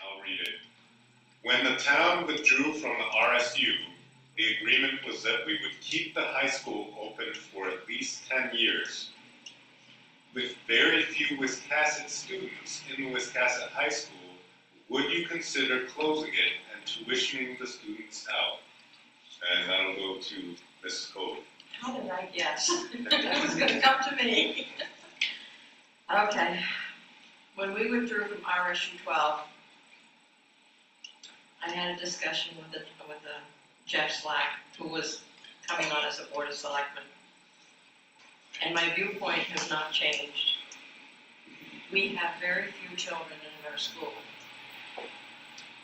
I'll read it. When the town withdrew from the RSU, the agreement was that we would keep the high school open for at least 10 years. With very few Wiscasset students in the Wiscasset High School, would you consider closing it and tuitioning the students out? And that'll go to Mrs. Colby. How did I guess that was going to come to me? Okay. When we withdrew from RSU 12, I had a discussion with Jeff Slack, who was coming on as a board of selectmen. And my viewpoint has not changed. We have very few children in our school.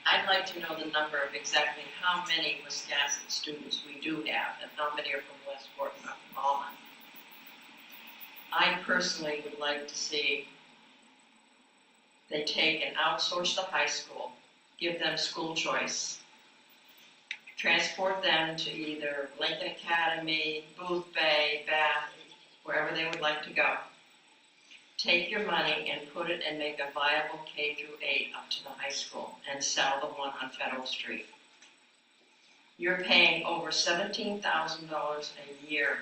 I'd like to know the number of exactly how many Wiscasset students we do have and how many are from Westport and Alma. I personally would like to see they take and outsource the high school, give them school choice, transport them to either Lincoln Academy, Booth Bay, Bath, wherever they would like to go. Take your money and put it and make a viable K-8 up to the high school and sell the one on Federal Street. You're paying over $17,000 a year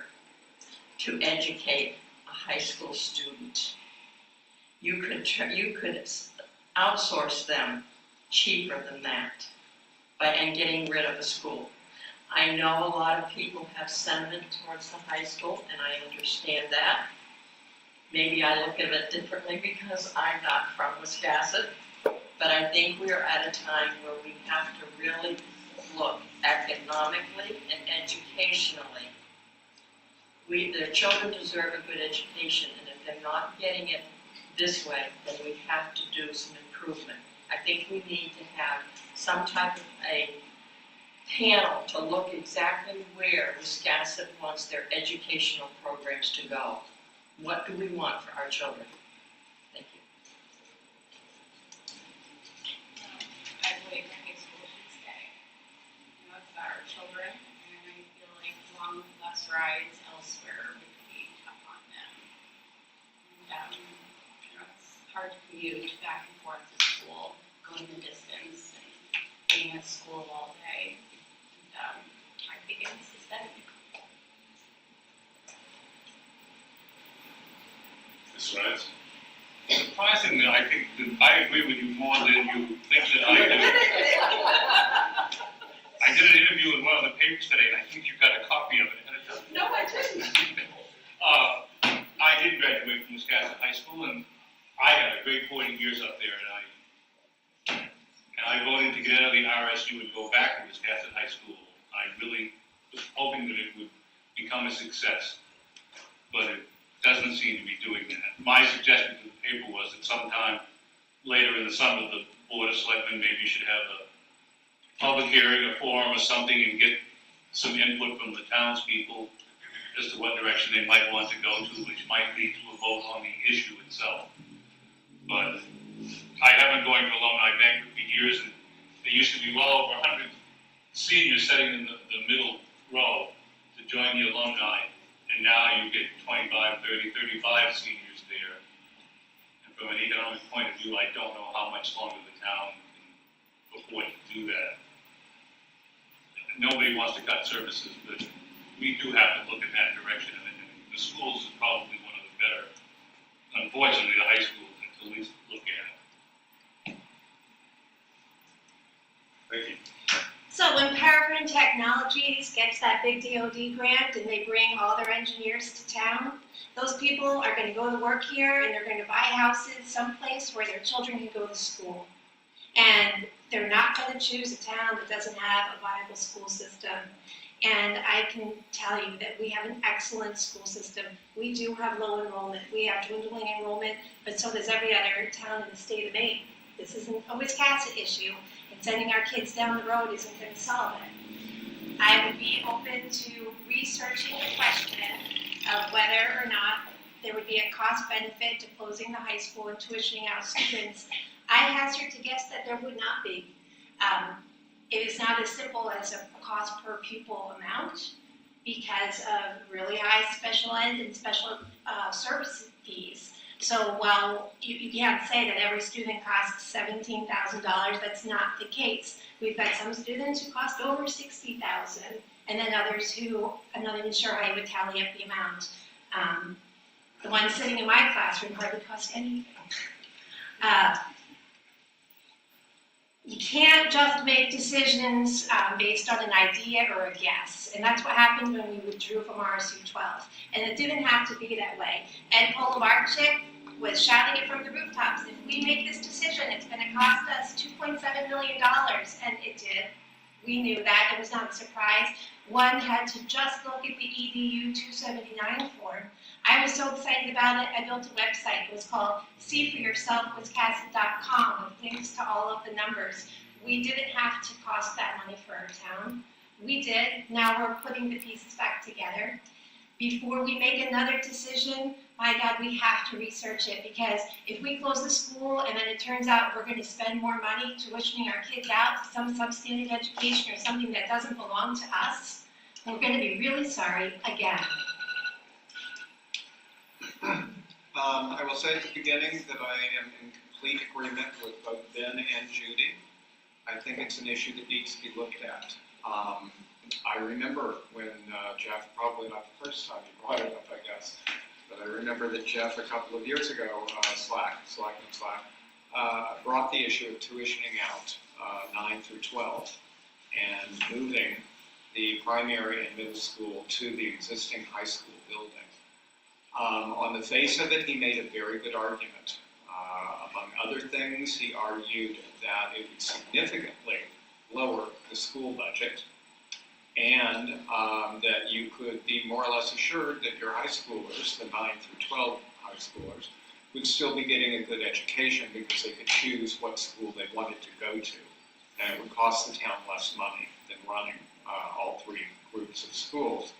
to educate a high school student. You could outsource them cheaper than that and getting rid of a school. I know a lot of people have sentiment towards the high school, and I understand that. Maybe I look at it differently because I'm not from Wiscasset, but I think we are at a time where we have to really look economically and educationally. Their children deserve a good education, and if they're not getting it this way, then we have to do some improvement. I think we need to have some type of a panel to look exactly where Wiscasset wants their educational programs to go. What do we want for our children? Thank you. I believe the high school should stay. You know, it's about our children, and I feel like long bus rides elsewhere would be tough on them. And, you know, it's hard to commute back and forth to school, going the distance, and being at school all day. And, I think it's systemic. Ms. Rines? Surprisingly, I think that I agree with you more than you think that I do. I did an interview in one of the papers today, and I think you got a copy of it ahead of time. No, I didn't. I did graduate from Wiscasset High School, and I had a great 40 years up there, and I voted to get out of the RSU and go back to Wiscasset High School. I really was hoping that it would become a success, but it doesn't seem to be doing that. My suggestion to the paper was that sometime later in the summer, the Board of Selectmen maybe should have a public hearing, a forum or something, and get some input from the townspeople as to what direction they might want to go to, which might lead to a vote on the issue itself. But I have been going to alumni banquet for years, and there used to be well over 100 seniors sitting in the middle row to join the alumni. And now you get 25, 30, 35 seniors there. And from an economic point of view, I don't know how much longer the town can afford to do that. Nobody wants to cut services, but we do have to look in that direction. And the schools is probably one of the better, unfortunately, the high school to at least look at. Thank you. So when Peregrine Technologies gets that big DoD grant and they bring all their engineers to town, those people are going to go to work here and they're going to buy houses someplace where their children can go to school. And they're not going to choose a town that doesn't have a viable school system. And I can tell you that we have an excellent school system. We do have low enrollment. We have dwindling enrollment, but so does every other town in the state of Maine. This isn't a Wiscasset issue. Sending our kids down the road isn't going to solve it. I would be open to researching the question of whether or not there would be a cost benefit to closing the high school and tuitioning out students. I hazard to guess that there would not be. It is not as simple as a cost per pupil amount because of really high special ed and special service fees. So So while you can't say that every student costs $17,000, that's not the case. We've got some students who cost over $60,000, and then others who, I'm not even sure how you would tally up the amount. The one sitting in my classroom hardly cost anything. You can't just make decisions based on an idea or a guess, and that's what happened when we withdrew from RSU 12. And it didn't have to be that way. Ed Polovarchik was shouting it from the rooftops. If we make this decision, it's going to cost us $2.7 million, and it did. We knew that. It was not a surprise. One had to just look at the EDU 279 form. I was so excited about it, I built a website. It was called seeforyourselfwiscasset.com with links to all of the numbers. We didn't have to cost that money for our town. We did. Now we're putting the pieces back together. Before we make another decision, my God, we have to research it, because if we close the school and then it turns out we're going to spend more money tuitioning our kids out to some substandard education or something that doesn't belong to us, we're going to be really sorry again. I will say at the beginning that I am in complete agreement with both Ben and Judy. I think it's an issue that needs to be looked at. I remember when Jeff, probably not the first time he brought it up, I guess, but I remember that Jeff a couple of years ago, brought the issue of tuitioning out 9 through 12 and moving the primary and middle school to the existing high school building. On the face of it, he made a very good argument. Among other things, he argued that it would significantly lower the school budget, and that you could be more or less assured that your high schoolers, the 9 through 12 high schoolers, would still be getting a good education because they could choose what school they wanted to go to. And it would cost the town less money than running all three groups of schools.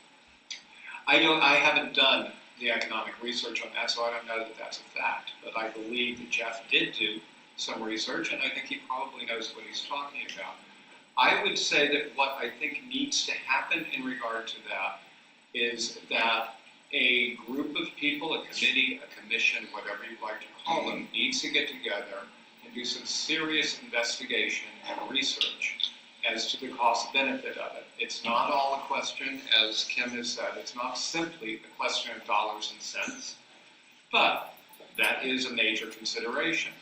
I haven't done the economic research on that, so I don't know that that's a fact. But I believe that Jeff did do some research, and I think he probably knows what he's talking about. I would say that what I think needs to happen in regard to that is that a group of people, a committee, a commission, whatever you'd like to call them, needs to get together and do some serious investigation and research as to the cost benefit of it. It's not all a question, as Kim has said, it's not simply a question of dollars and cents, but that is a major consideration.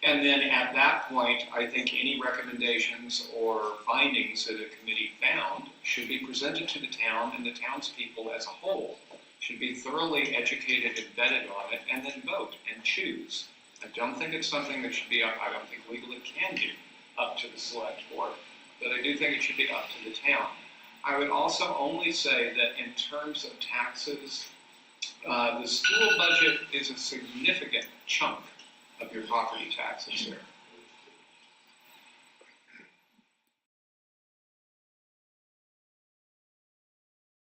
And then at that point, I think any recommendations or findings that a committee found should be presented to the town, and the townspeople as a whole should be thoroughly educated and vetted on it, and then vote and choose. I don't think it's something that should be up, I don't think legally can be up to the select board, but I do think it should be up to the town. I would also only say that in terms of taxes, the school budget is a significant chunk of your property taxes here.